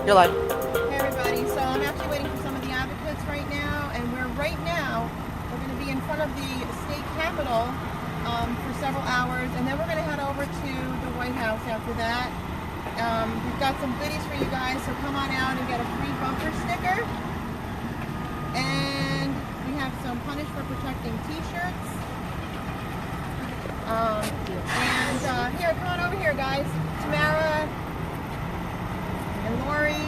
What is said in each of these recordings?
You're live. Hey everybody, so I'm actually waiting for some of the advocates right now, and we're going to be in front of the state capitol for several hours, and then we're going to head over to the White House after that. We've got some goodies for you guys, so come on out and get a free bumper sticker. And we have some Punish for Protecting t-shirts. Here, come on over here guys. Tamara and Lori.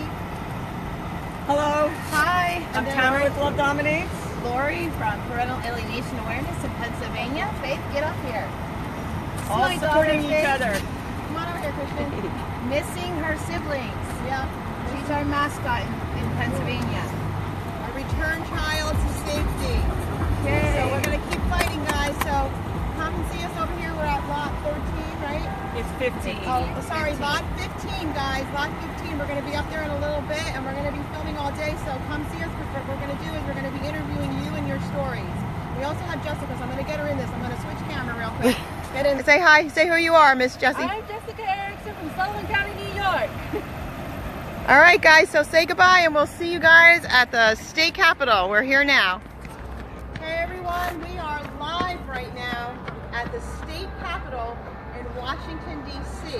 Hello. Hi. I'm Tamara with Love Dominates. Lori from Parental Alienation Awareness in Pennsylvania. Faith, get up here. All My supporting daughter, each Faith, other. Come on over here, Christian. Missing her siblings. Yeah. She's our mascot in Pennsylvania. A return child to safety. Yay. So we're going to keep fighting, guys. So come and see us over here. We're at lot 13, right? It's 15. Oh, sorry, lot 15, guys. Lot 15. We're going to be up there in a little bit, and we're going to be filming all day. So come see us. What we're going to do is we're going to be interviewing you and your stories. We also have Jessica, so I'm going to get her in this. I'm going to switch camera real quick. Get in. Say hi. Say who you are, Miss Jessie. I'm Jessica Erickson from Sullivan County, New York. All right, guys. So say goodbye, and we'll see you guys at the state capitol. We're here now. Hey, everyone. We are live right now at the state capitol in Washington, D.C.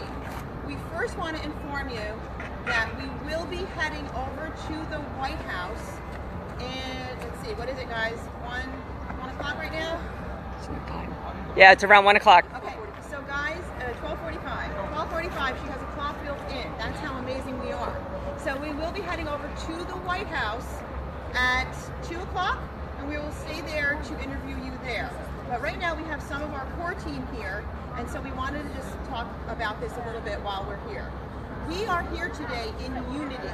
We first want to inform you that we will be heading over to the White House. And let's see, what is it, guys? 1 o'clock right now? Yeah, it's around 1 o'clock. Okay, so guys, 12:45. 12:45, she has a clock built in. That's how amazing we are. So we will be heading over to the White House at 2 o'clock, and we will stay there to interview you there. But right now we have some of our core team here, and so we wanted to just talk about this a little bit while we're here. We are here today in unity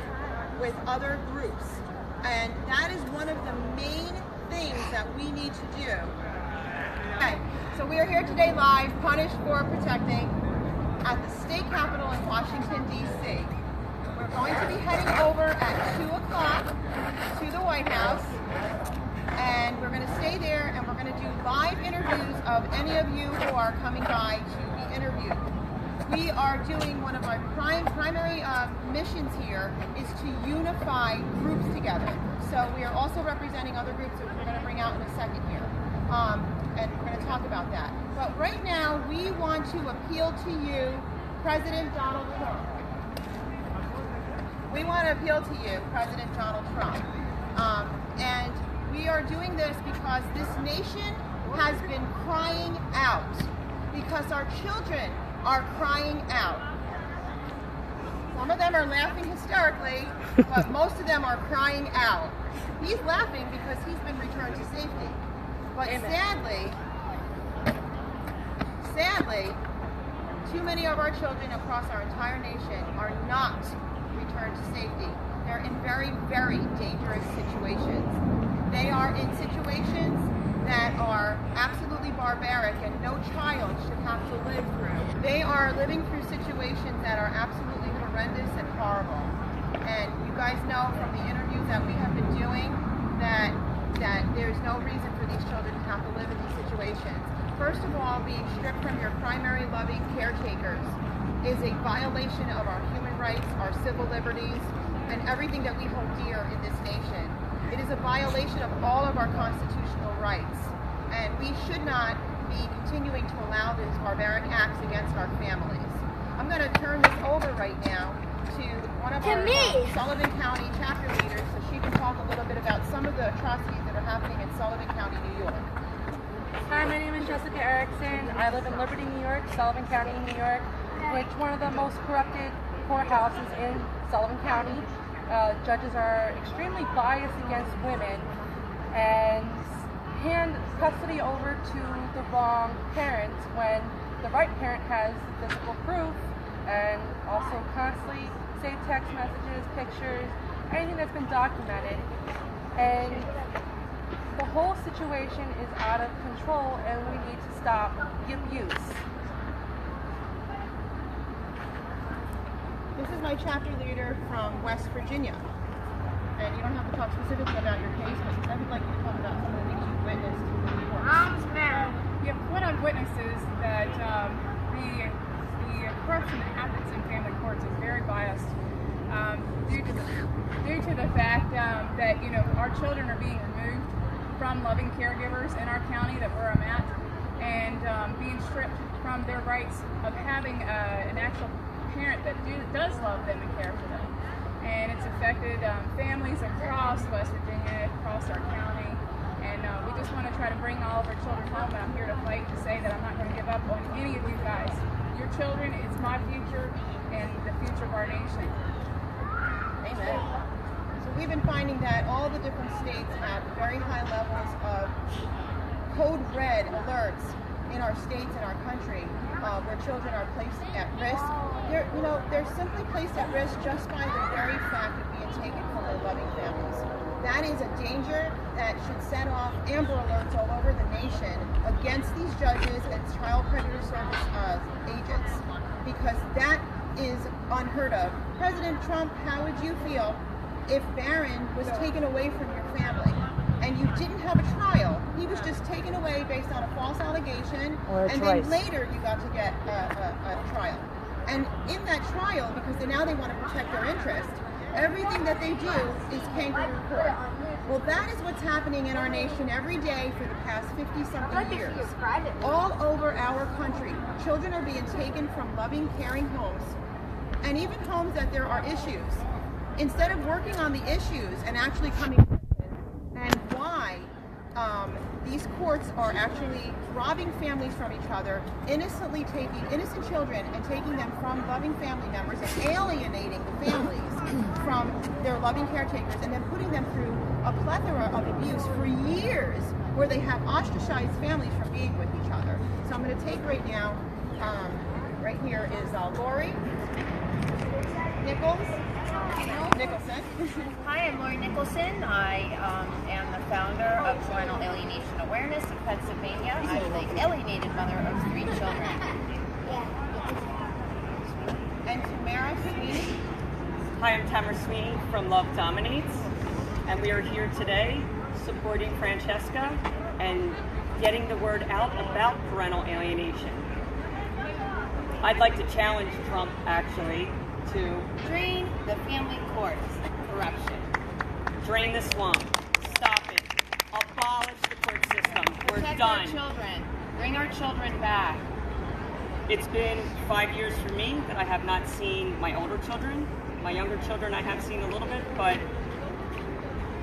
with other groups, and that is one of the main things that we need to do. Okay, so we are here today live, Punish for Protecting, at the state capitol in Washington, D.C. We're going to be heading over at 2 o'clock to the White House, and we're going to stay there, and we're going to do live interviews of any of you who are coming by to be interviewed. We are doing one of our primary missions here is to unify groups together. So we are also representing other groups that we're going to bring out in a second here. And we're going to talk about that. But right now, we want to appeal to you, President Donald Trump. We want to appeal to you, President Donald Trump. And we are doing this because this nation has been crying out. Because our children are crying out. Some of them are laughing hysterically, but most of them are crying out. He's laughing because he's been returned to safety. But sadly, too many of our children across our entire nation are not returned to safety. They're in very, very dangerous situations. They are in situations that are absolutely barbaric and no child should have to live through. They are living through situations that are absolutely horrendous and horrible. And you guys know from the interviews that we have been doing that there's no reason for these children to have to live in these situations. First of all, being stripped from your primary loving caretakers is a violation of our human rights, our civil liberties, and everything that we hold dear in this nation. It is a violation of all of our constitutional rights, and we should not be continuing to allow these barbaric acts against our families. I'm going to turn this over right now to one of our Sullivan County chapter leaders so she can talk a little bit about some of the atrocities that are happening in Sullivan County, New York. Hi, my name is Jessica Erickson. I live in Liberty, New York, Sullivan County, New York, which is one of the most corrupted courthouses in Sullivan County. Judges are extremely biased against women and hand custody over to the wrong parents when the right parent has physical proof, and also constantly save text messages, pictures, anything that's been documented. And the whole situation is out of control, and we need to stop the abuse. This is my chapter leader from West Virginia. And you don't have to talk specifically about your case, but I would like you to talk about some of the things you've witnessed in New York. What I've witnessed is that the corruption that happens in family courts is very biased due to the to the fact that, you know, our children are being removed from loving caregivers in our county that where I'm at, and being stripped from their rights of having an actual parent that does love them and care for them. And it's affected families across West Virginia, across our county, and we just want to try to bring all of our children home, and I'm here to fight to say that I'm not going to give up on any of you guys. Your children is my future and the future of our nation. Amen. So we've been finding that all the different states have very high levels of code red alerts in our states and our country where children are placed at risk. They're simply placed at risk just by the very fact of being taken from their loving families. That is a danger that should set off Amber Alerts all over the nation against these judges and child predator service agents, because that is unheard of. President Trump, how would you feel if Barron was taken away from your family and you didn't have a trial? He was just taken away based on a false allegation, and then later you got to get a trial. And in that trial, because now they want to protect their interest, everything that they do is kangaroo court. Well, that is what's happening in our nation every day for the past 50-something years. All over our country, children are being taken from loving, caring homes, and even homes that there are issues. Instead of working on the issues and actually coming to and why these courts are actually robbing families from each other, innocently taking innocent children and taking them from loving family members and alienating the families from their loving caretakers, and then putting them through a plethora of abuse for years where they have ostracized families from being with each other. So I'm going to take right now, right here is Lori Nicholson. Hi, I'm Lori Nicholson. I am the founder of Parental Alienation Awareness in Pennsylvania. I'm the alienated mother of 3 children. And Tamara Sweeney. Hi, I'm Tamara Sweeney from Love Dominates, and we are here today supporting Francesca and getting the word out about parental alienation. I'd like to challenge Trump, actually, to Drain the family courts. Corruption. drain the swamp, stop it, abolish the court system. We're Protect done. our children. Bring our children back. It's been 5 years for me that I have not seen my older children. My younger children I have seen a little bit, but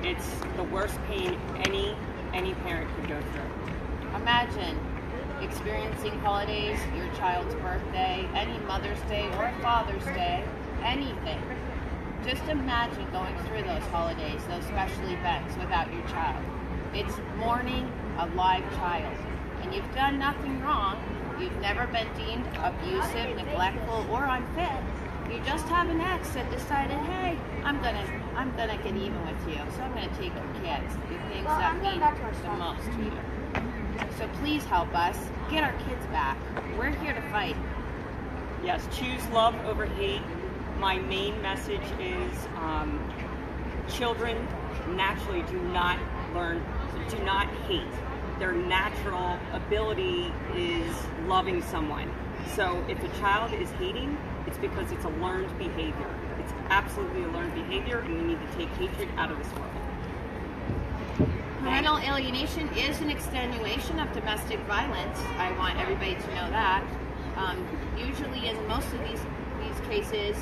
it's the worst pain any parent could go through. Imagine experiencing holidays, your child's birthday, any Mother's Day or Father's Day, anything. Just imagine going through those holidays, those special events without your child. It's mourning a live child. And you've done nothing wrong. You've never been deemed abusive, neglectful, or unfit. You just have an ex that decided, hey, I'm gonna get even with you, so I'm gonna take your kids, the things that mean the most to you. So please help us get our kids back. We're here to fight. Yes, choose love over hate. My main message is children naturally do not hate. Their natural ability is loving someone. So if a child is hating, it's because it's a learned behavior. It's absolutely a learned behavior, and we need to take hatred out of this world. Parental alienation is an extenuation of domestic violence. I want everybody to know that. Usually in most of these cases,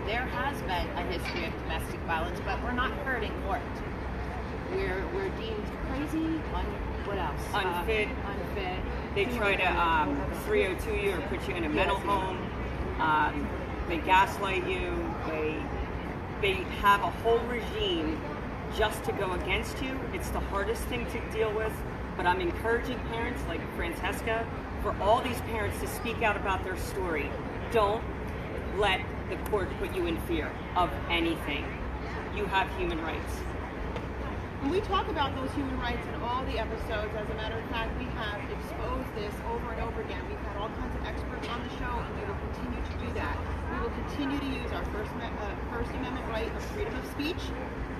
there has been a history of domestic violence, but we're not heard in court. We're deemed crazy, what else? Unfit. Unfit. They try to 302 you or put you in a mental home. They gaslight you. They have a whole regime just to go against you. It's the hardest thing to deal with, but I'm encouraging parents like Francesca, for all these parents to speak out about their story. Don't let the court put you in fear of anything. You have human rights. And we talk about those human rights in all the episodes. As a matter of fact, we have exposed this over and over again. We've had all kinds of experts on the show, and we will continue to do that. We will continue to use our First Amendment right of freedom of speech,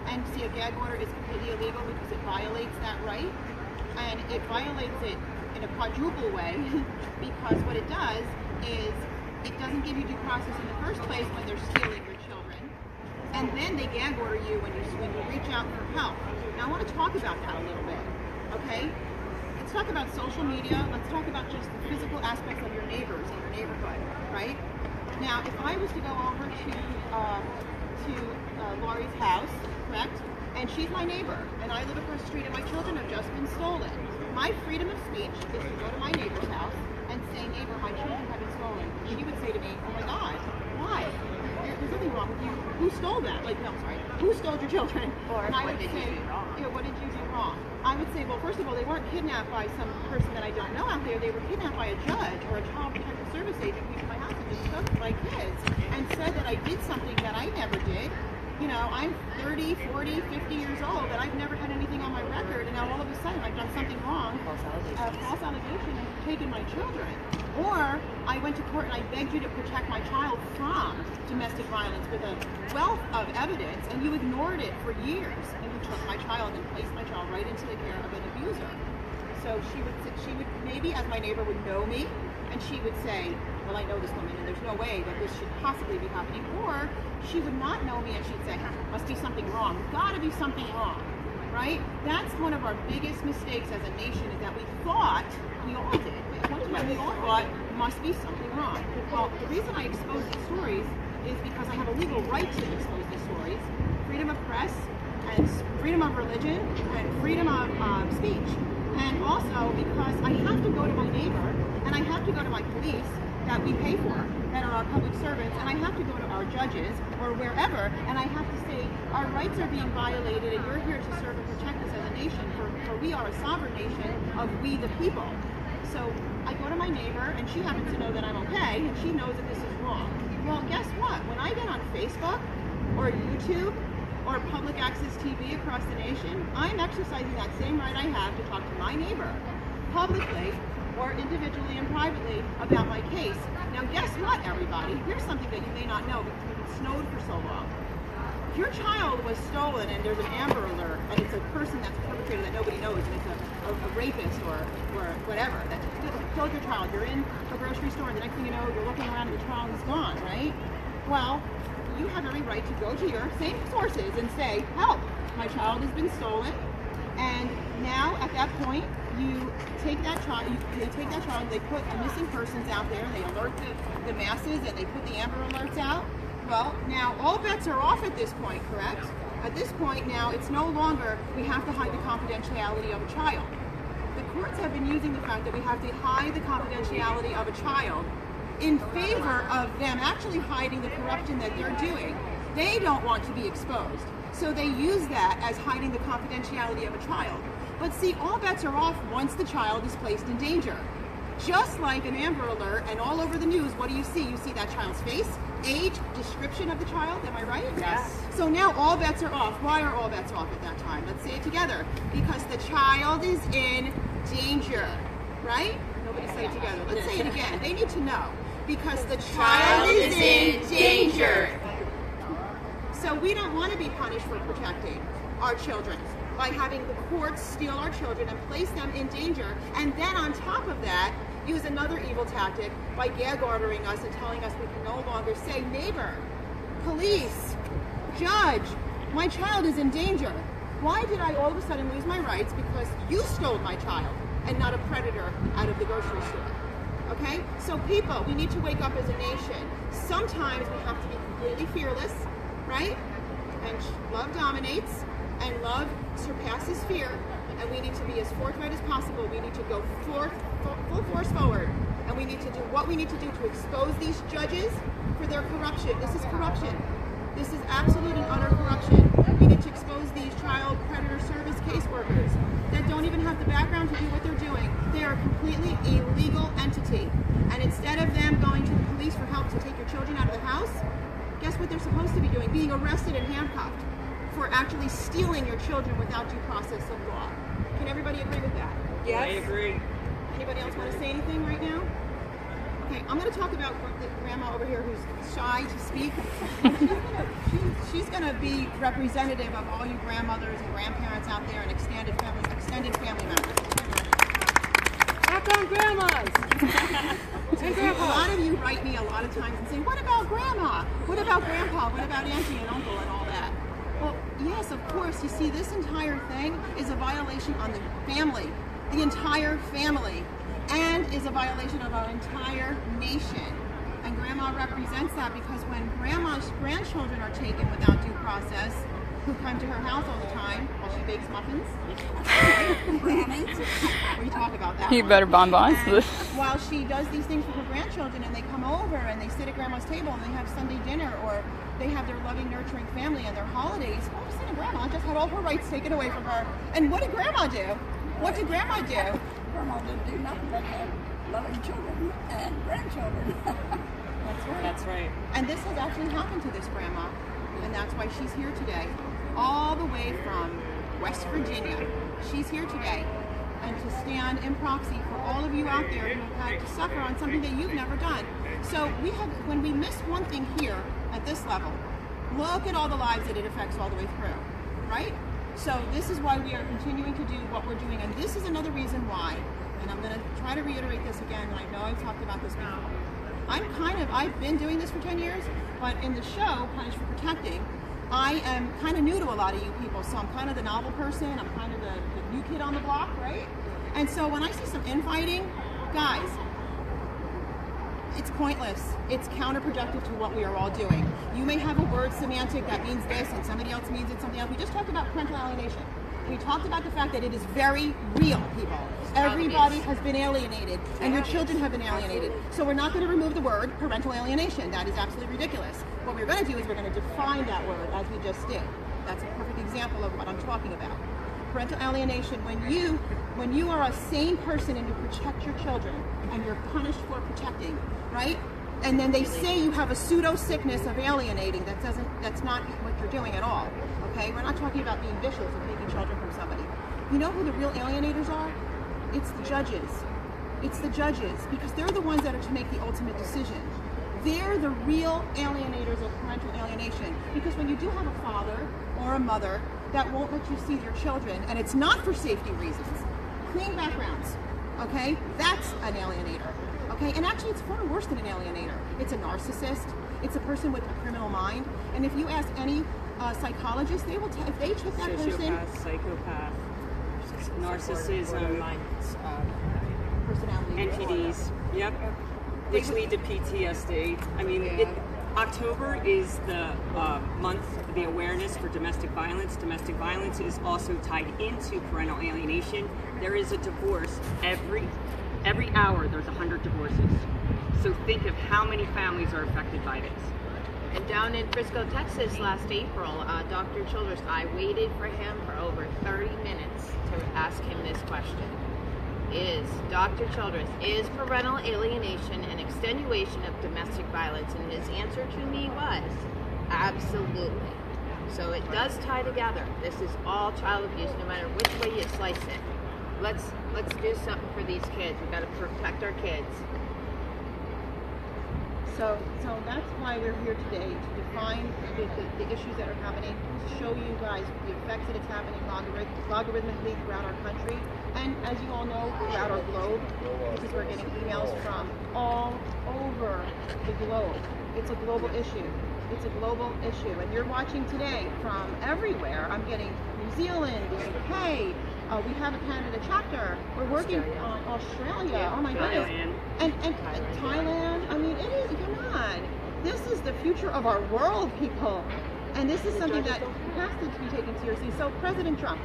and see, a gag order is completely illegal because it violates that right, and it violates it in a quadruple way because what it does is it doesn't give you due process in the first place when they're stealing your children, and then they gag order you when you reach out for help. Now I want to talk about that a little bit, okay? Let's talk about social media. Let's talk about just the physical aspects of your neighbors in your neighborhood, right? Now, if I was to go over to Laurie's house, correct? And she's my neighbor, and I live across the street, and my children have just been stolen. My freedom of speech is to go to my neighbor's house and say, neighbor, my children have been stolen. She would say to me, oh my God, why? There's nothing wrong with you. Who stole that? Like, no, I'm sorry. Who stole your children? Or and I what would did say, you do wrong? Yeah, what did you do wrong? I would say, well, first of all, they weren't kidnapped by some person that I don't know out there. They were kidnapped by a judge or a child protective service agent who came to my house and discussed my kids and said that I did something that I never did. You know, I'm 30, 40, 50 years old, and I've never had anything on my record, and now all of a sudden I've done something wrong, false allegation, and taken my children. Or I went to court and I begged you to protect my child from domestic violence with a wealth of evidence, and you ignored it for years, and you took my child and placed my child right into the care of an abuser. So she would maybe, as my neighbor, would know me, and she would say, well, I know this woman, and there's no way that this should possibly be happening. Or she would not know me, and she'd say, must be something wrong. Gotta be something wrong, right? That's one of our biggest mistakes as a nation, is that we thought, we all did, at one time we all thought, must be something wrong. Well, the reason I expose these stories is because I have a legal right to expose these stories. Freedom of press, and freedom of religion, and freedom of speech. And also because I have to go to my neighbor, and I have to go to my police that we pay for, that are our public servants, and I have to go to our judges or wherever, and I have to say, our rights are being violated, and you're here to serve and protect us as a nation, for we are a sovereign nation of we the people. So I go to my neighbor, and she happens to know that I'm okay, and she knows that this is wrong. Well, guess what? When I get on Facebook or YouTube or public access TV across the nation, I'm exercising that same right I have to talk to my neighbor publicly or individually and privately about my case. Now guess what, everybody? Here's something that you may not know because we've been snowed for so long. If your child was stolen and there's an Amber Alert and it's a person that's a perpetrator that nobody knows, and it's a rapist or whatever that killed your child, you're in a grocery store and the next thing you know, you're looking around and the child is gone, right? Well, you have every right to go to your same sources and say, help, my child has been stolen. And now at that point, you take that child, they put the missing persons out there, and they alert the masses, and they put the Amber Alerts out. Well, now all bets are off at this point, correct? At this point now, it's no longer we have to hide the confidentiality of a child. The courts have been using the fact that we have to hide the confidentiality of a child in favor of them actually hiding the corruption that they're doing. They don't want to be exposed. So they use that as hiding the confidentiality of a child. But see, all bets are off once the child is placed in danger. Just like an Amber Alert and all over the news, what do you see? You see that child's face, age, description of the child, am I right? Yes. So now all bets are off. Why are all bets off at that time? Let's say it together. Because the child is in danger, right? Nobody say it together. Let's say it again. They need to know. Because the child is in danger. So we don't want to be punished for protecting our children by having the courts steal our children and place them in danger, and then on top of that, use another evil tactic by gag ordering us and telling us we can no longer say, neighbor, police, judge, my child is in danger. Why did I all of a sudden lose my rights? Because you stole my child and not a predator out of the grocery store. Okay? So people, we need to wake up as a nation. Sometimes we have to be completely fearless, right? And love dominates, and love surpasses fear, and we need to be as forthright as possible. We need to go full force forward, and we need to do what we need to do to expose these judges for their corruption. This is corruption. This is absolute and utter corruption. We need to expose these child predator service caseworkers that don't even have the background to do what they're doing. They are a completely illegal entity, and instead of them going to the police for help to take your children out of the house, guess what they're supposed to be doing? Being arrested and handcuffed for actually stealing your children without due process of law. Can everybody agree with that? Yes. I agree. Anybody else want to say anything right now? Okay, I'm going to talk about the grandma over here who's shy to speak. She's going to be representative of all you grandmothers and grandparents out there and extended family members. Back on grandmas! And A lot of you write me a lot of times and say, what about grandma? What about grandpa? What about auntie and uncle and all that? Well, yes, of course. You see, this entire thing is a violation on the family, the entire family, and is a violation of our entire nation. And grandma represents that, because when grandma's grandchildren are taken without due process, who come to her house all the time while she bakes muffins. We talk about that. You better bonbons. And while she does these things for her grandchildren, and they come over and they sit at grandma's table and they have Sunday dinner, or they have their loving, nurturing family and their holidays, all of a sudden grandma just had all her rights taken away from her. And what did grandma do? What did grandma do? Grandma didn't do nothing but have loving children and grandchildren. That's right. That's right. And this has actually happened to this grandma, and that's why she's here today. All the way from West Virginia. She's here today, and to stand in proxy for all of you out there who have had to suffer on something that you've never done. So when we miss one thing here at this level, look at all the lives that it affects all the way through, right? So this is why we are continuing to do what we're doing, and this is another reason why, and I'm going to try to reiterate this again, and I know I've talked about this before. I've been doing this for 10 years, but in the show, Punished for Protecting, I am kind of new to a lot of you people, so I'm kind of the novel person, I'm kind of the new kid on the block, right? And so when I see some infighting, guys, it's pointless. It's counterproductive to what we are all doing. You may have a word semantic that means this and somebody else means it something else. We just talked about parental alienation. We talked about the fact that it is very real, people. Everybody has been alienated, and your children have been alienated. So we're not going to remove the word parental alienation. That is absolutely ridiculous. What we're going to do is we're going to define that word, as we just did. That's a perfect example of what I'm talking about. Parental alienation, when you are a sane person and you protect your children, and you're punished for protecting, right? And then they say you have a pseudo sickness of alienating. That's not what you're doing at all. Okay? We're not talking about being vicious and taking children from somebody. You know who the real alienators are? It's the judges. It's the judges, because they're the ones that are to make the ultimate decision. They're the real alienators of parental alienation. Because when you do have a father or a mother that won't let you see their children, and it's not for safety reasons, clean backgrounds, okay? That's an alienator, okay? And actually it's far worse than an alienator. It's a narcissist. It's a person with a criminal mind. And if you ask any psychologist, they will tell, if they took that person... Sociopath, psychopath, narcissism, personality NPDs, yep, which lead to PTSD. I mean, October is the month, the awareness for domestic violence. Domestic violence is also tied into parental alienation. There is a divorce every hour. There's 100 divorces. So think of how many families are affected by this. And down in Frisco, Texas, last April, Dr. Childress, I waited for him for over 30 minutes to ask him this question. Dr. Childress, is parental alienation an extenuation of domestic violence? And his answer to me was, absolutely. So it does tie together. This is all child abuse, no matter which way you slice it. Let's do something for these kids. We've got to protect our kids. So that's why we're here today, to define the issues that are happening, to show you guys the effects that it's happening logarithmically throughout our country, and as you all know, throughout our globe, because we're getting emails from all over the globe. It's a global issue. It's a global issue, and you're watching today from everywhere. I'm getting New Zealand, the UK, we have a Canada chapter. We're working on Australia. Oh my goodness. And Thailand. I mean, it is, come on. This is the future of our world, people. And this is something that has to be taken seriously. So President Trump,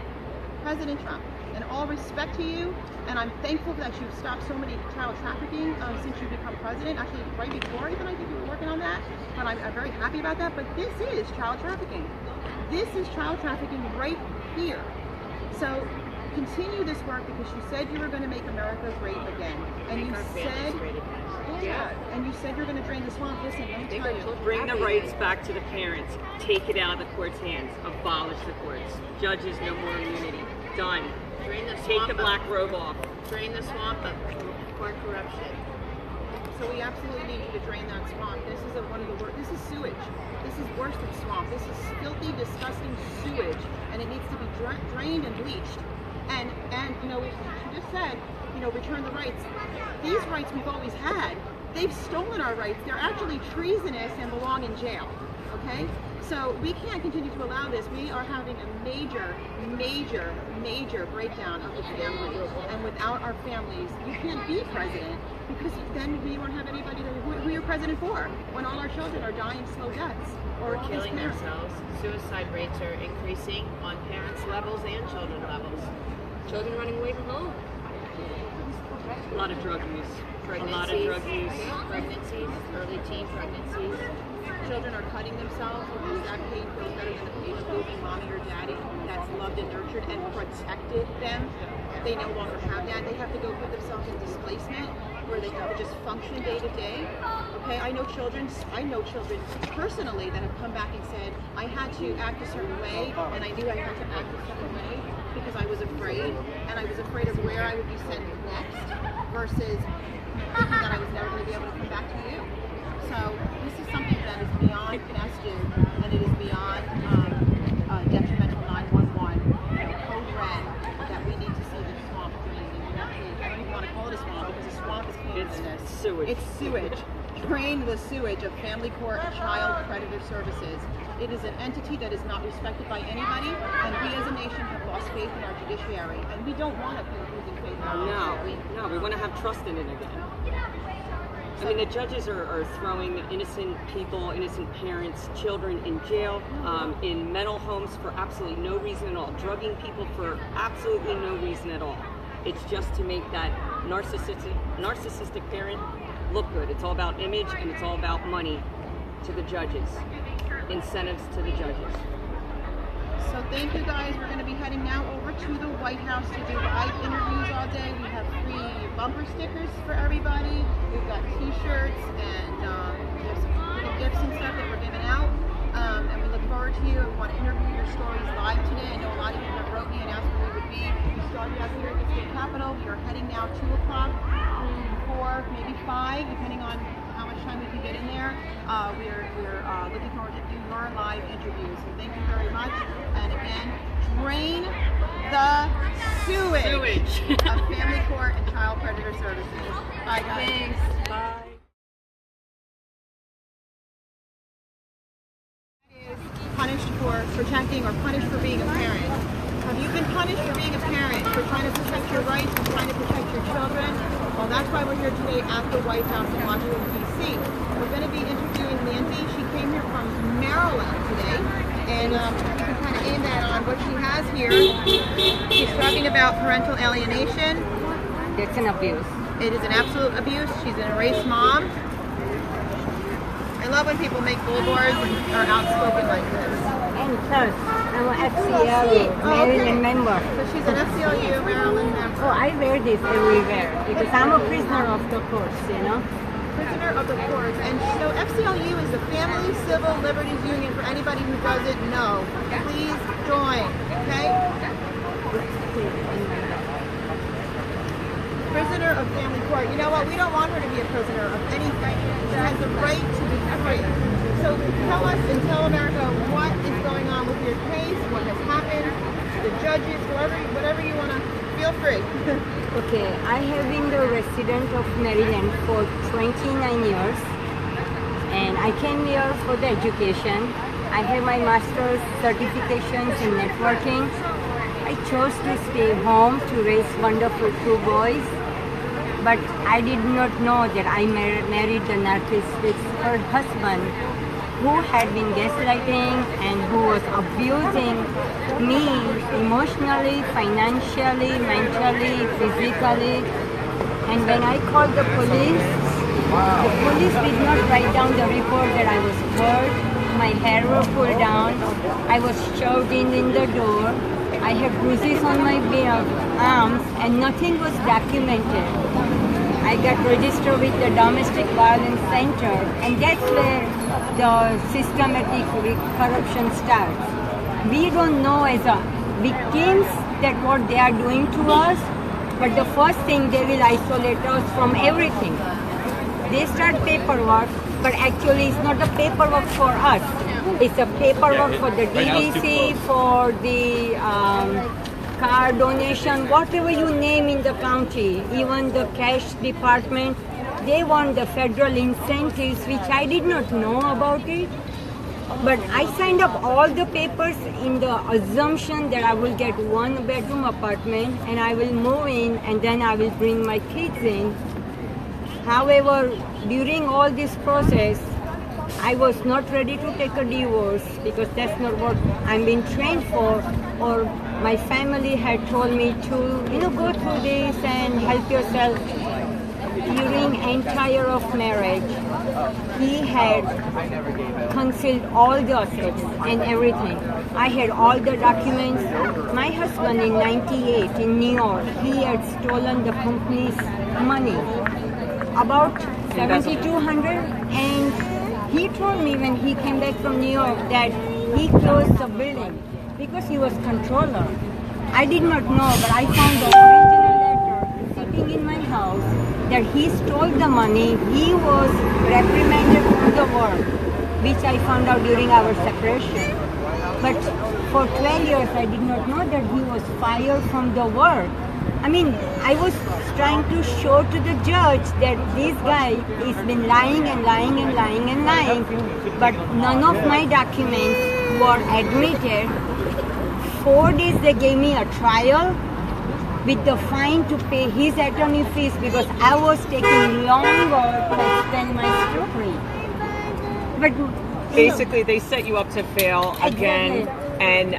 in all respect to you, and I'm thankful that you've stopped so many child trafficking since you've become president. Actually, right before even I think you were working on that. But I'm very happy about that. But this is child trafficking. This is child trafficking right here. So continue this work, because you said you were going to make America great again, and you said, and you said you're going to drain the swamp. Listen, let me tell you, bring the rights back to the parents. Take it out of the court's hands. Abolish the courts. Judges, no more immunity. Done. Take the black robe off. Drain the swamp of court corruption. So we absolutely need you to drain that swamp. This is one of the worst. This is sewage. This is worse than swamp. This is filthy, disgusting sewage, and it needs to be drained and bleached. And you know, she just said, you know, return the rights. These rights we've always had. they've stolen our rights. They're actually treasonous and belong in jail, okay? So we can't continue to allow this. We are having a major, major, major breakdown of the family. And without our families, you can't be president, because then we won't have anybody who you're president for, when all our children are dying slow deaths. Or killing themselves. Suicide rates are increasing on parents' levels and children levels. Children running away from home. A lot of drug use. Pregnancies, A lot of drug use. pregnancies, early teen pregnancies. Children are cutting themselves because that pain feels better than the pain of losing mommy or daddy that's loved and nurtured and protected them. They no longer have that. They have to go put themselves in displacement where they have to just function day to day. Okay, I know children personally that have come back and said, I had to act a certain way, and I knew I had to act a certain way because I was afraid, and I was afraid of where I would be sent next versus thinking that I was never going to be able to come back to you. So this is something that is beyond finesse, and it is beyond detrimental 911, code red, that we need to see the swamp drained. And actually, I don't even want to call it a swamp because a swamp is cleaner than this. Sewage. It's sewage. Drain the sewage of Family Court and Child Predator Services. It is an entity that is not respected by anybody, and we as a nation have lost faith in our judiciary, and we don't want to keep losing faith in our judiciary. No, we want to have trust in it again. I mean, the judges are throwing innocent people, innocent parents, children in jail, in mental homes for absolutely no reason at all, drugging people for absolutely no reason at all. It's just to make that narcissistic parent look good. It's all about image, and it's all about money to the judges, incentives to the judges. So thank you guys. We're going to be heading now over to the White House to do live interviews all day. We have free bumper stickers for everybody. We've got t-shirts, and there's some little gifts and stuff that we're giving out. And we look forward to you. We want to interview your stories live today. I know a lot of you have wrote me and asked where we would be. We started out here at the state capitol. We are heading now 2 o'clock through 4, maybe 5, depending on how much time we can get in there. We're looking forward to do your live interviews. So thank you very much. And again, drain the sewage of Family Court and Child Predator Services. Bye, guys. Thanks. Bye. Punished for protecting or punished for being a parent. Have you been punished for being a parent, for trying to protect your rights, for trying to protect your children? Well, that's why we're here today at the White House in Washington, D.C. We're going to be interviewing Nancy. She came here from Maryland today, and you can kind of aim that on what she has here. She's talking about parental alienation. It's an abuse. It is an absolute abuse. She's an erased mom. I love when people make billboards and are outspoken like this. And plus, I'm an FCLU, Maryland member. So she's an FCLU Maryland member. Oh, I wear this everywhere because I'm a prisoner of the courts, you know. Prisoner of the courts. And so FCLU is the Family Civil Liberties Union for anybody who doesn't know. Please join, okay? Prisoner of family court. You know what? We don't want her to be a prisoner of anything. She has the right to be free. So tell us and tell America what is going on with your case, what has happened, the judges, whatever you want to. Feel free. Okay, I have been the resident of Maryland for 29 years and I came here for the education. I have my master's certifications in networking. I chose to stay home to raise wonderful 2 boys. But I did not know that I married the narcissist, her husband, who had been gaslighting and who was abusing me emotionally, financially, mentally, physically. And when I called the police did not write down the report that I was hurt, my hair was pulled down, I was shoved in the door, I have bruises on my arms, and nothing was documented. I got registered with the Domestic Violence Center, and that's where the systematic corruption starts. We don't know as a victims that what they are doing to us, but the first thing they will isolate us from everything. They start paperwork, but actually it's not the paperwork for us. It's a paperwork for the DVC, for the car donation, whatever you name in the county, even the cash department. they want the federal incentives, which I did not know about it. But I signed up all the papers in the assumption that I will get 1-bedroom apartment and I will move in and then I will bring my kids in. However, during all this process, I was not ready to take a divorce because that's not what I'm being trained for, or my family had told me to, go through this and help yourself. During entire of marriage, he had concealed all the assets and everything. I had all the documents. My husband in '98 in New York, he had stolen the company's money, about $7,200, and he told me when he came back from New York that he closed the building because he was controller. I did not know, but I found the original letter sitting in my house that he stole the money. He was reprimanded from the work, which I found out during our separation. But for 12 years, I did not know that he was fired from the work. I mean, I was trying to show to the judge that this guy has been lying and lying and lying and lying, but none of my documents were admitted. 4 days they gave me a trial with the fine to pay his attorney fees because I was taking longer to explain my story. But Basically, they set you up to fail again, and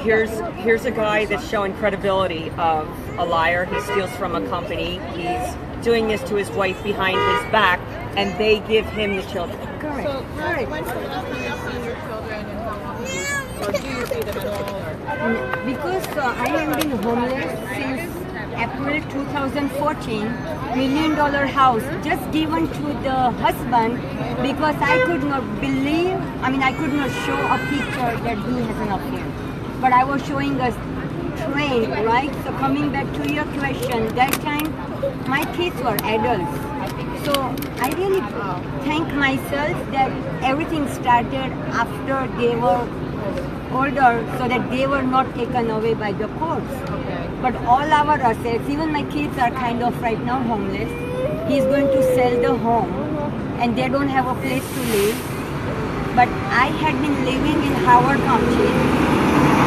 here's a guy that's showing credibility of a liar. He steals from a company. He's doing this to his wife behind his back, and they give him the children. correct. So, when's the last time you've seen your children and how often or do you see them at all? Or? Because I have been homeless since April 2014, $1 million house just given to the husband because I could not believe, I could not show a picture that he has an affair. But I was showing a trade, right? So coming back to your question, that time my kids were adults. So I really thank myself that everything started after they were older so that they were not taken away by the courts. But all our assets, even my kids are kind of right now homeless. He's going to sell the home and they don't have a place to live. But I had been living in Howard County,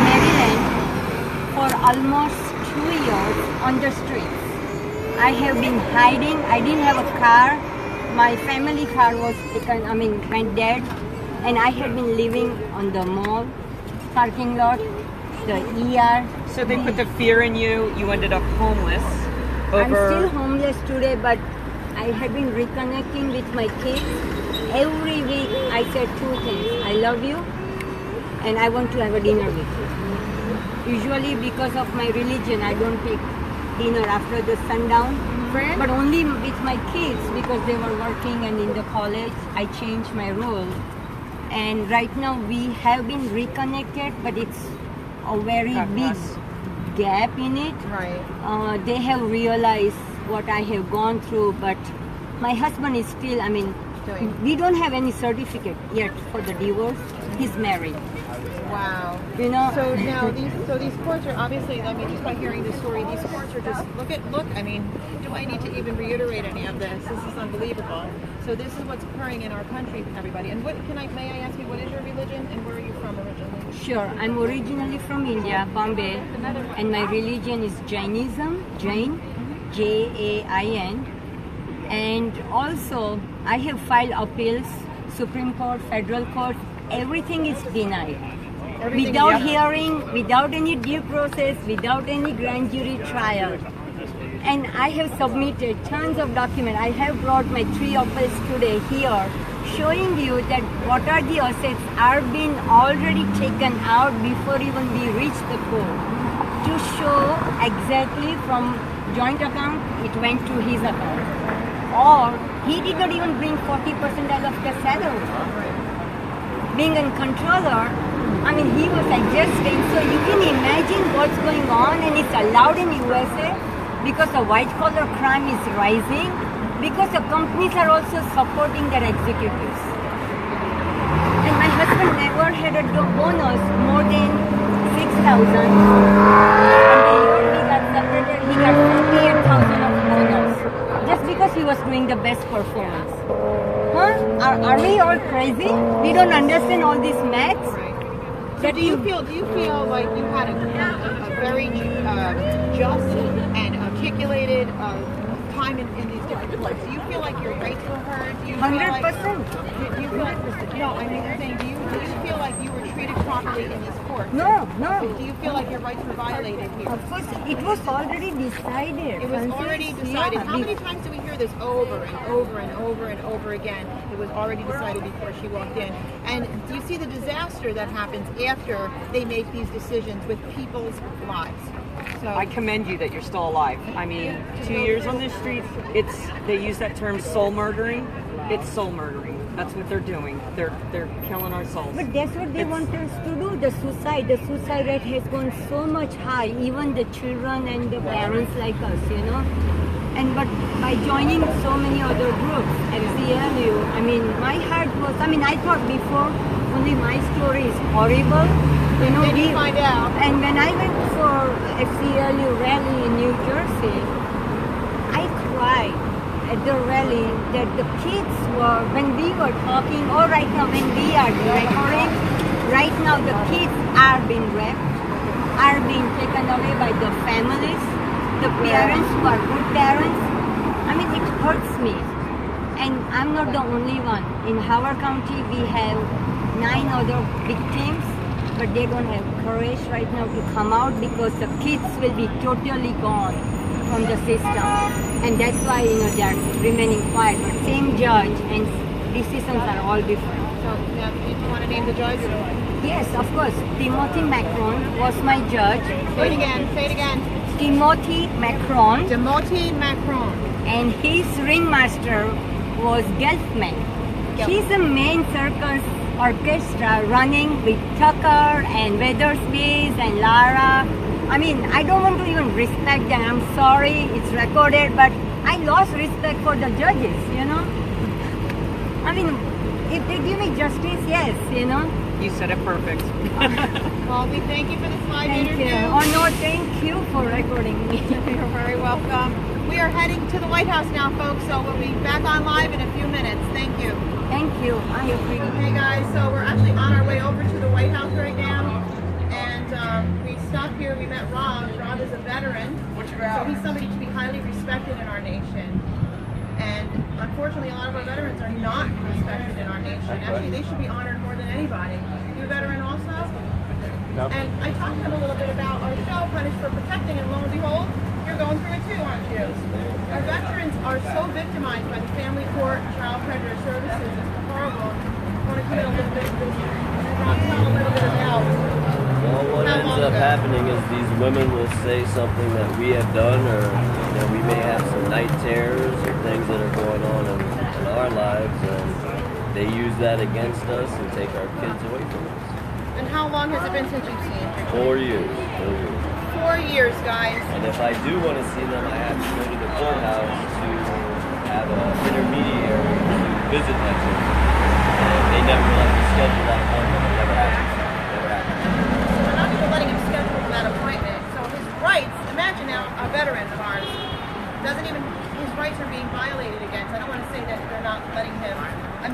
Maryland for almost 2 years on the streets. I have been hiding. I didn't have a car. My family car was taken, went dead. And I had been living on the mall, parking lot, the ER. So they put the fear in you. You ended up homeless. I'm still homeless today, but I have been reconnecting with my kids. Every week I said 2 things. I love you and I want to have a dinner with you. Usually because of my religion, I don't take dinner after the sundown. But only with my kids because they were working and in the college, I changed my rule. And right now we have been reconnected, but it's a very big gap in it. Right. They have realized what I have gone through, but my husband is still, we don't have any certificate yet for the divorce. He's married. Wow. You know. So now these courts are obviously, just by hearing this story, these courts are just, look, do I need to even reiterate any of this? This is unbelievable. So this is what's occurring in our country, everybody. And may I ask you, what is your religion and where are you from originally? Sure. I'm originally from India, Bombay, and my religion is Jainism, Jain, Jain. And also, I have filed appeals, Supreme Court, Federal Court, everything is denied. Without hearing, without any due process, without any grand jury trial. And I have submitted tons of documents. I have brought my 3 appeals today here, showing you that what are the assets are being already taken out before even we reach the court. To show exactly from joint account, it went to his account. Or he did not even bring 40% of the salary. Being a controller, he was adjusting, so you can imagine what's going on, and it's allowed in USA because the white collar crime is rising, because the companies are also supporting their executives. And my husband never had a bonus more than $6,000. And the year he got separated, he got $48,000 of bonus. Just because he was doing the best performance. Huh? Are we all crazy? We don't understand all these maths? So do you feel like you had a very just and articulated time in these different courts? Do you feel like your rights were heard? Do you feel 100%. like, do you feel like, no, I mean, I'm saying, do you feel like you were treated properly in these courts? No. Do you feel like your rights were violated here? Of course, it was already decided. It was already decided. How many times do we hear this over and over and over and over again? It was already decided before she walked in. And do you see the disaster that happens after they make these decisions with people's lives? So I commend you that you're still alive. I mean, 2 years on the streets, they use that term soul murdering. It's soul murdering. That's what they're doing. They're killing our souls. But that's what they want us to do. The suicide rate has gone so much high, even the children and the parents like us, you know. But by joining so many other groups, FCLU, I mean, my heart was, I thought before only my story is horrible. You know, then you find out. And when I went for FCLU rally in New Jersey, I cried at the rally that the kids were, when we were talking, or right now when we are recording, right now the kids are being raped, are being taken away by the families, the parents who are good parents. I mean, it hurts me. And I'm not the only one. In Howard County, we have 9 other victims, but they don't have courage right now to come out because the kids will be totally gone from the system. And that's why, you know, they are remaining quiet. But same judge and decisions are all different. So now, do you want to name the judge? Yes, of course. Timothy Macron was my judge. Say it again. Say it again. Timothy Macron. Timothy Macron. And his ringmaster was Gelfman. He's the main circus orchestra running with Tucker and Weathersby and Lara. I mean, I don't want to even respect them. I'm sorry, it's recorded, but I lost respect for the judges, you know. I mean, if they give me justice, yes, you know. You said it perfect. Well, we thank you for this live Thank interview. you. Oh no, thank you for recording me. You're very welcome. We are heading to the White House now, folks, so we'll be back on live in a few minutes. Thank you. Thank you. I appreciate it. Hey guys, so we're actually on our way over to the White House right now, and we stopped here. We met Rob. Rob is a veteran, so he's somebody to be highly respected in our nation. And unfortunately, a lot of our veterans are not respected in our nation. Actually, they should be honored more than anybody. You a veteran also? No. And I talked to him a little bit about our show, Punished for Protecting, and lo and behold, you're going through it too, aren't you? Our veterans are so victimized by the family court, child predator services. It's horrible. I want to come in a little bit, Rob, tell a little bit about. Well, what ends up happening is these women will say something that we have done, or we may have some night terrors or things that are going on in our lives, and they use that against us and take our kids away from us. And how long has it been since you've seen your 4 years. 4 years, guys. And if I do want to see them, I have to go to the courthouse to have an intermediary to visit my children. And they never let me schedule that appointment. It never happens. So we're not even letting him schedule that appointment. So his rights, imagine now a veteran of ours, his rights are being violated against. I don't want to say that they're not letting him,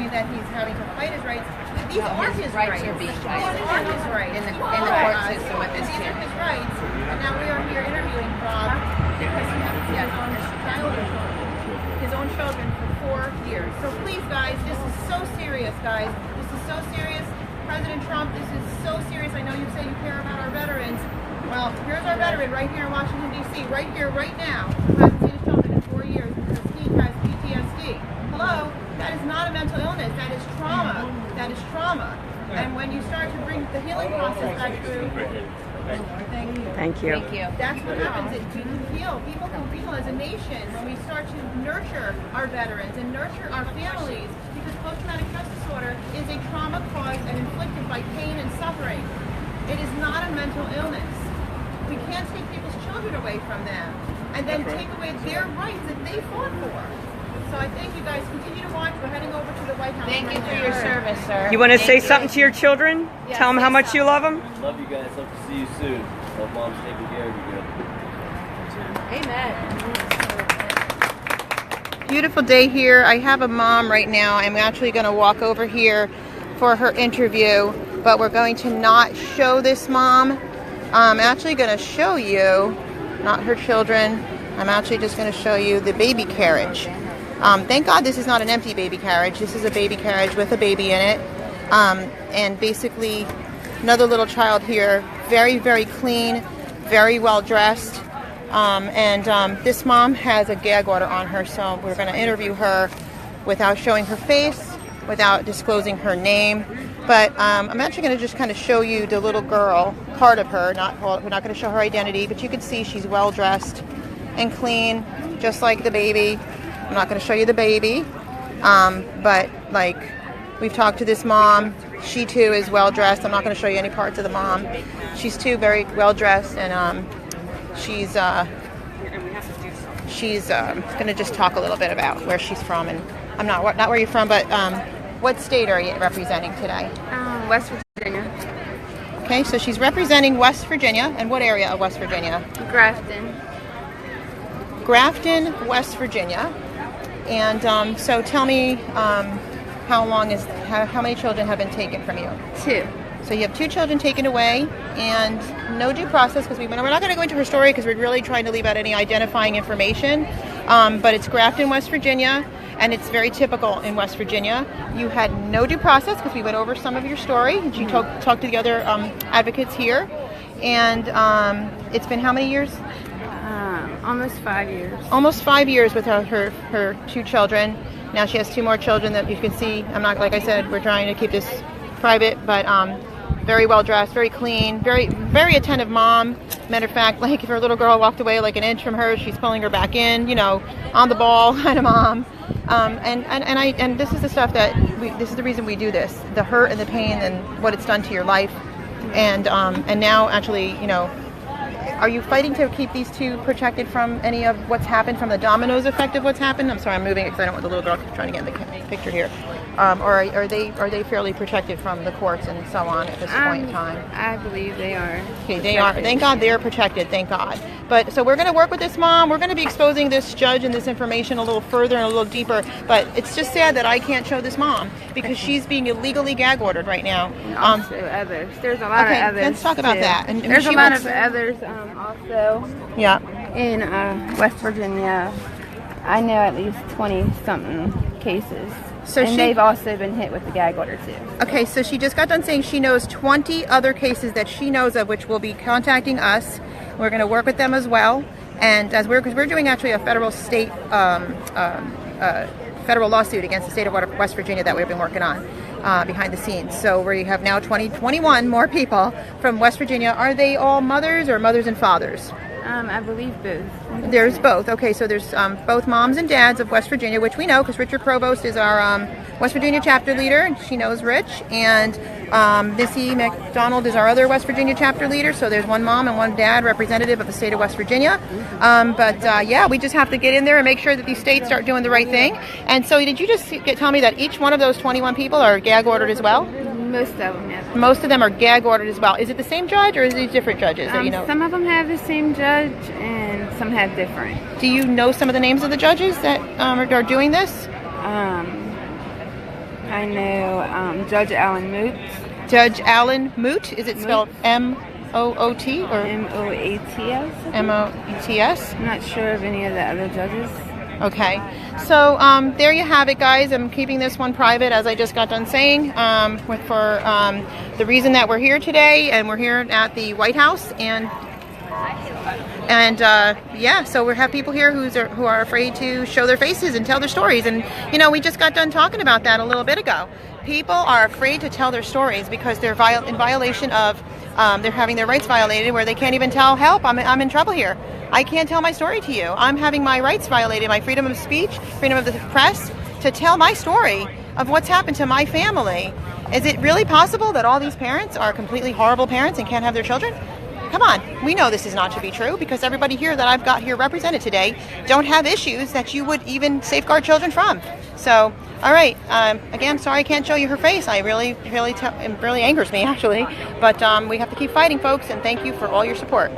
that he's having to fight his rights. These aren't his rights. are being These violated aren't his rights. in the court system with this These kid. are his rights. And now we are here interviewing Rob because he hasn't seen his own children for 4 years. So please, guys, this is so serious, guys. This is so serious. President Trump, this is so serious. I know you say you care about our veterans. Well, here's our veteran right here in Washington, D.C., right here, right now, who hasn't seen his children in 4 years because he has PTSD. Hello? That is not a mental illness. That is trauma. That is trauma. And when you start to bring the healing process back through, Thank you. Thank you. that's what happens. We can heal. People can heal as a nation when we start to nurture our veterans and nurture our families, because post-traumatic stress disorder is a trauma caused and inflicted by pain and suffering. It is not a mental illness. We can't take people's children away from them and then take away their rights that they fought for. So I thank you guys. Continue to watch. We're heading over to the White House. Thank you right for now. your service, sir. You want to say Thank you. something to your children? Yes, Tell them how say much you love them? Love you guys. Hope to see you soon. Hope mom's taking care of you good. Amen. beautiful day here. I have a mom right now. I'm actually going to walk over here for her interview, but we're going to not show this mom. I'm actually going to show you, not her children, I'm actually just going to show you the baby carriage. Thank God this is not an empty baby carriage. This is a baby carriage with a baby in it. And basically another little child here, very, very clean, very well dressed. This mom has a gag order on her, so we're going to interview her without showing her face, without disclosing her name. But I'm actually going to just kind of show you the little girl, part of her. We're not going to show her identity, but you can see she's well dressed and clean, just like the baby. I'm not going to show you the baby, but like we've talked to this mom. She too is well dressed. I'm not going to show you any parts of the mom. She's too very well dressed, and she's going to just talk a little bit about where she's from, and I'm not where you're from, but what state are you representing today? West Virginia. Okay, so she's representing West Virginia, and what area of West Virginia? Grafton, West Virginia. And so tell me, how many children have been taken from you? 2. So you have 2 children taken away, and no due process, because we're not going to go into her story because we're really trying to leave out any identifying information. But it's Grafton, West Virginia, and it's very typical in West Virginia. You had no due process because we went over some of your story, and you talked to the other advocates here. And it's been how many years? Almost 5 years. Almost 5 years with her 2 children. Now she has 2 more children that you can see. I'm not, like I said, we're trying to keep this private, but very well dressed, very clean, very, very attentive mom. Matter of fact, like if her little girl walked away like an inch from her, she's pulling her back in, on the ball kind of mom. And this is the stuff this is the reason we do this, the hurt and the pain and what it's done to your life. And now actually, are you fighting to keep these 2 protected from any of what's happened, from the dominoes effect of what's happened? I'm sorry, I'm moving because I don't want the little girl trying to get in the picture here. Or are they fairly protected from the courts and so on at this point in time? I believe they are. Okay, they are. Thank God they are protected. Thank God. But so we're going to work with this mom. We're going to be exposing this judge and this information a little further and a little deeper. But it's just sad that I can't show this mom because she's being illegally gag ordered right now. And also others. There's a lot of others. Let's talk about that. And there's a lot of others also. Yeah. In West Virginia, I know at least 20-something cases. And they've also been hit with the gag order too. Okay, so she just got done saying she knows 20 other cases that she knows of, which will be contacting us. We're going to work with them as well. And because we're doing actually a federal lawsuit against the state of West Virginia that we've been working on behind the scenes. So we have now 21 more people from West Virginia. Are they all mothers or mothers and fathers? I believe both. There's both. Okay, so there's both moms and dads of West Virginia, which we know because Richard Provost is our West Virginia chapter leader, and she knows Rich. And Missy McDonald is our other West Virginia chapter leader. So there's 1 mom and 1 dad representative of the state of West Virginia. Yeah, we just have to get in there and make sure that these states start doing the right thing. And so did you just tell me that each one of those 21 people are gag ordered as well? Most of them, yes. Most of them are gag ordered as well. Is it the same judge or is it different judges? Some of them have the same judge and some have different. Do you know some of the names of the judges that are doing this? I know Judge Alan Moot. Judge Alan Moot? Is it spelled M-O-O-T or M-O-A-T-S? M-O-E-T-S? I'm not sure of any of the other judges. Okay, so there you have it, guys. I'm keeping this one private, as I just got done saying, for the reason that we're here today, and we're here at the White House, and yeah, so we have people here who are afraid to show their faces and tell their stories, and we just got done talking about that a little bit ago. People are afraid to tell their stories because they're in violation of they're having their rights violated, where they can't even tell, help, I'm in trouble here. I can't tell my story to you. I'm having my rights violated, my freedom of speech, freedom of the press, to tell my story of what's happened to my family. Is it really possible that all these parents are completely horrible parents and can't have their children? Come on, we know this is not to be true because everybody here that I've got here represented today don't have issues that you would even safeguard children from. So, all right, again, sorry I can't show you her face. It really angers me, actually. But we have to keep fighting, folks, and thank you for all your support.